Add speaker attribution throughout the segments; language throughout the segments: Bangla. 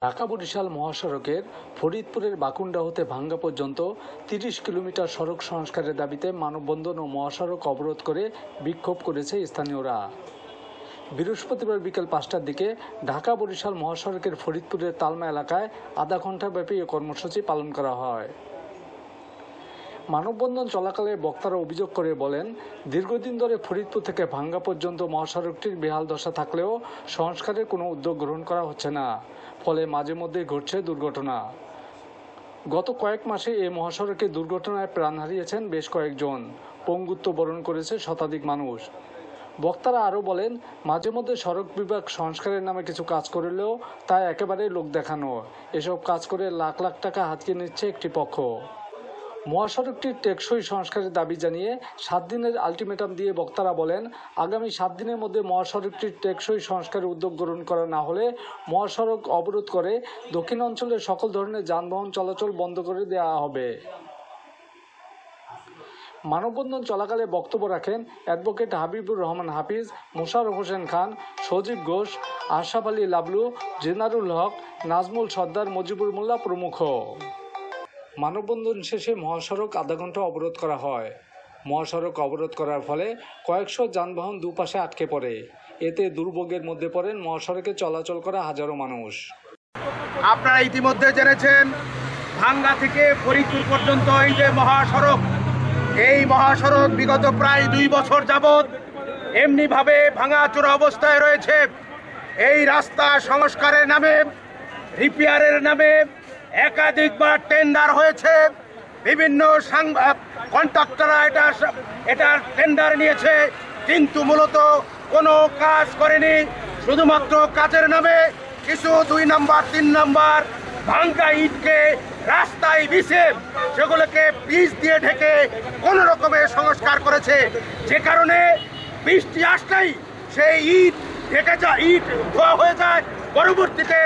Speaker 1: ঢাকা-বরিশাল মহাসড়কের ফরিদপুরের বাকুন্ডা হতে ভাঙ্গা পর্যন্ত ৩০ কিলোমিটার সড়ক সংস্কারের দাবিতে মানববন্ধন ও মহাসড়ক অবরোধ করে বিক্ষোভ করেছে স্থানীয়রা। বৃহস্পতিবার বিকেল ৫টার দিকে ঢাকা-বরিশাল মহাসড়কের ফরিদপুরের তালমা এলাকায় আধা ঘণ্টাব্যাপী এ কর্মসূচি পালন করা হয়। মানববন্ধন চলাকালে বক্তারা অভিযোগ করে বলেন, দীর্ঘদিন ধরে ফরিদপুর থেকে ভাঙ্গা পর্যন্ত মহাসড়কটির বেহাল দশা থাকলেও সংস্কারের কোনো উদ্যোগ গ্রহণ করা হচ্ছে না, ফলে মাঝে মধ্যেই ঘটছে দুর্ঘটনা। গত কয়েক মাসে এই মহাসড়কে দুর্ঘটনায় প্রাণ হারিয়েছেন বেশ কয়েকজন, পঙ্গুত্ব বরণ করেছে শতাধিক মানুষ। বক্তারা আরও বলেন, মাঝে মধ্যে সড়ক বিভাগ সংস্কারের নামে কিছু কাজ করলেও তা একেবারেই লোক দেখানো। এসব কাজ করে লাখ লাখ টাকা হাতিয়ে নিচ্ছে একটি পক্ষ। মহাসড়কটির টেকসই সংস্কারের দাবি জানিয়ে 7 দিনের আলটিমেটাম দিয়ে বক্তারা বলেন, আগামী 7 দিনের মধ্যে মহাসড়কটির টেকসই সংস্কারের উদ্যোগ গ্রহণ করা না হলে মহাসড়ক অবরোধ করে দক্ষিণ অঞ্চলের সকল ধরনের যানবাহন চলাচল বন্ধ করে দেওয়া হবে। মানববন্ধন চলাকালে বক্তব্য রাখেন অ্যাডভোকেট হাবিবুর রহমান হাফিজ, মোশাররফ হোসেন খান, সজীব ঘোষ, আশরাফ আলী লাবলু, জেনারুল হক, নাজমুল সর্দার, মজিবুর মোল্লা প্রমুখ। মানববন্ধন শেষে মহাসড়ক আধা ঘণ্টা অবরোধ করা হয়। মহাসড়ক অবরোধ করার ফলে কয়েকশো যানবাহন দুপাশে আটকে পড়ে। এতে দুর্ভোগের মধ্যে পড়েন মহাসড়কে চলাচল করা হাজারো মানুষ।
Speaker 2: আপনারা ইতিমধ্যে জেনেছেন, ভাঙ্গা থেকে ফরিদপুর পর্যন্ত এই যে মহাসড়ক, এই মহাসড়ক বিগত প্রায় 2 বছর যাবৎ এমনিভাবে ভাঙাচোরা অবস্থায় রয়েছে। এই রাস্তা সংস্কারের নামে, রিপেয়ারের নামে একাধিকবার টেন্ডার হয়েছে। বিভিন্ন কন্ট্রাক্টররা এটার টেন্ডার নিয়েছে, কিন্তু মূলত কোনো কাজ করেনি। শুধুমাত্র কাজের নামে কিছু 2 নম্বর 3 নম্বর ভাঙ্গা ইটকে রাস্তায় বিছে সেগুলোকে পিচ দিয়ে ঢেকে কোনো রকমে সংস্কার করেছে, যে কারণে বৃষ্টি আসলেই সেই ইট ধোয়া হয়ে যায়, পরবর্তীতে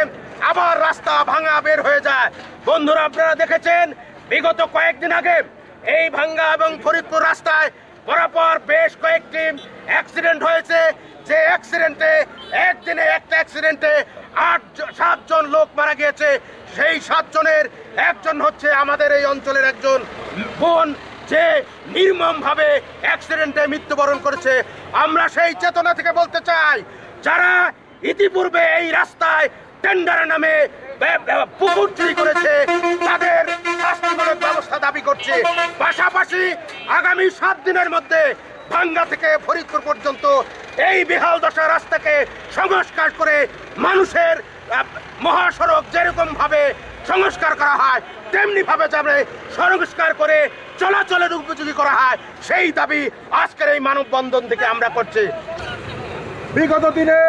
Speaker 2: আবার রাস্তা ভাঙা বের হয়ে যায়। বন্ধুরা, আপনারা দেখেছেন বিগত কয়েকদিন আগে এই ভাঙ্গা এবং ফরিদপুর রাস্তায় পরপর বেশ কয়েকটি অ্যাক্সিডেন্ট হয়েছে। যে অ্যাক্সিডেন্টে একদিনে একটা অ্যাক্সিডেন্টে 7 জন লোক মারা গিয়েছে। সেই 7 জনের একজন হচ্ছে আমাদের এই অঞ্চলের একজন বোন, যে নির্মমভাবে অ্যাক্সিডেন্টে মৃত্যুবরণ করেছে। আমরা সেই চেতনা থেকে বলতে চাই, যারা ইতিপূর্বে এই রাস্তায় টেন্ডারের নামে পুকুর চুরি করেছে তাদের শাস্তিমূলক ব্যবস্থা দাবি করছে। পাশাপাশি আগামী 7 দিনের মধ্যে ভাঙ্গা থেকে ফরিদপুর পর্যন্ত এই বেহাল দশা রাস্তাকে সংস্কার করে মানুষের মহাসড়ক যেরকম ভাবে সংস্কার করা হয় তেমনি ভাবে যাবে সংস্কার করে চলাচলের উপযোগী করা হয়, সেই দাবি আজকের এই মানববন্ধন থেকে আমরা করছি। বিগত দিনে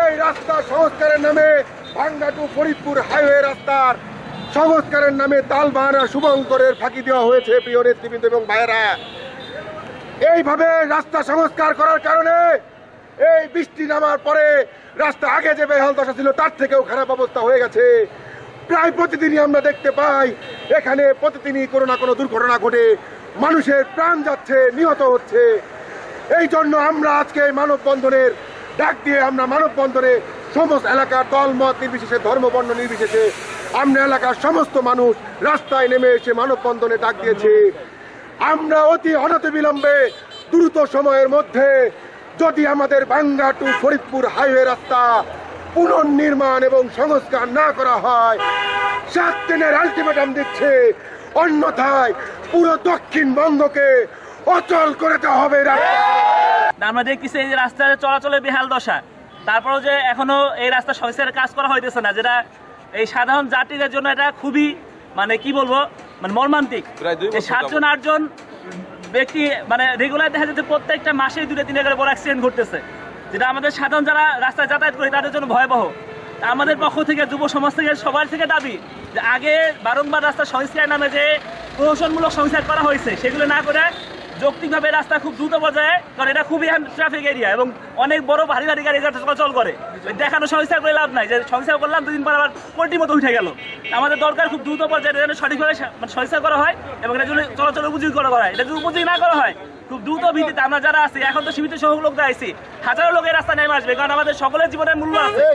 Speaker 2: এই রাস্তা সংস্কারের নামে ভাঙ্গা টু ফরিদপুর হাইওয়ে রাস্তার সংস্কারের নামে তালবাহানা শুভঙ্করের ফাঁকি দেওয়া হয়েছে। প্রিয় নেতৃবৃন্দ এবং ভাইয়েরা, এইভাবে রাস্তা সংস্কার করার কারণে এই বৃষ্টি নামার পরে রাস্তা আগে যে বেহাল দশা ছিল তার থেকেও খারাপ অবস্থা হয়ে গেছে। প্রায় প্রতিদিনই আমরা দেখতে পাই এখানে প্রতিদিনই কোনো না কোনো দুর্ঘটনা ঘটে, মানুষের প্রাণ যাচ্ছে, নিহত হচ্ছে। এই জন্য আমরা আজকে মানববন্ধনের ডাক দিয়ে আমরা মানববন্ধনে সমস্ত এলাকার দল মত নির্বিশেষে, ধর্ম বর্ণ নির্বিশেষে আমরা এলাকার সমস্ত মানুষ রাস্তায় নেমে এসে মানববন্ধনে ডাক দিয়েছি। আমরা অতি অনতিবিলম্বে দ্রুত সময়ের মধ্যে যদি আমাদের ভাঙ্গা টু ফরিদপুর হাইওয়ে রাস্তা পুনর্নির্মাণ এবং সংস্কার না করা হয় 7 দিনের আলটিমেটাম দিচ্ছে, অন্যথায় পুরো দক্ষিণবঙ্গকে অচল করে দেওয়া হবে।
Speaker 3: আমরা দেখতেছি এই যে রাস্তায় চলাচলে বেহাল দশা, তারপরেও যে এখনো এই রাস্তা সংস্কারের কাজ করা হইতেছে না, যেটা এই সাধারণ যাত্রীদের জন্য এটা খুবই কি বলবো মর্মান্তিক। 7 জন 8 জন ব্যক্তি রেগুলার দেখা যাচ্ছে প্রত্যেকটা মাসে 2-3 করে বড় অ্যাক্সিডেন্ট ঘটতেছে, যেটা আমাদের সাধারণ যারা রাস্তায় যাতায়াত করি তাদের জন্য ভয়াবহ। আমাদের পক্ষ থেকে, যুব সমাজ থেকে, সবার থেকে দাবি যে আগে বারংবার রাস্তা সংস্কারের নামে যে প্রহসনমূলক সংস্কার করা হয়েছে সেগুলো না করে যৌক্তিকভাবে রাস্তা খুব দ্রুত পর্যায়ে, কারণ এটা খুবই ট্রাফিক এরিয়া এবং অনেক বড় ভারী ভারী গাড়ি চলাচল করে। দেখানো সংস্কার করে লাভ নাই, যে সংস্কার করলাম 2 দিন পর আবার কোটির মতো উঠে গেল। আমাদের দরকার খুব দ্রুত পর্যায়ে যেন সঠিকভাবে সংস্কার করা হয় এবং এটা যদি চলাচল উপযোগী করা হয়। এটা যদি উপযোগী না করা হয় খুব দ্রুত ভিত্তিতে আমরা যারা আছি, এখন তো সীমিত সংখ্যক লোক আছি, হাজারো লোক এই রাস্তায় নেমে আসবে, কারণ আমাদের সকলের জীবনের মূল্য আছে।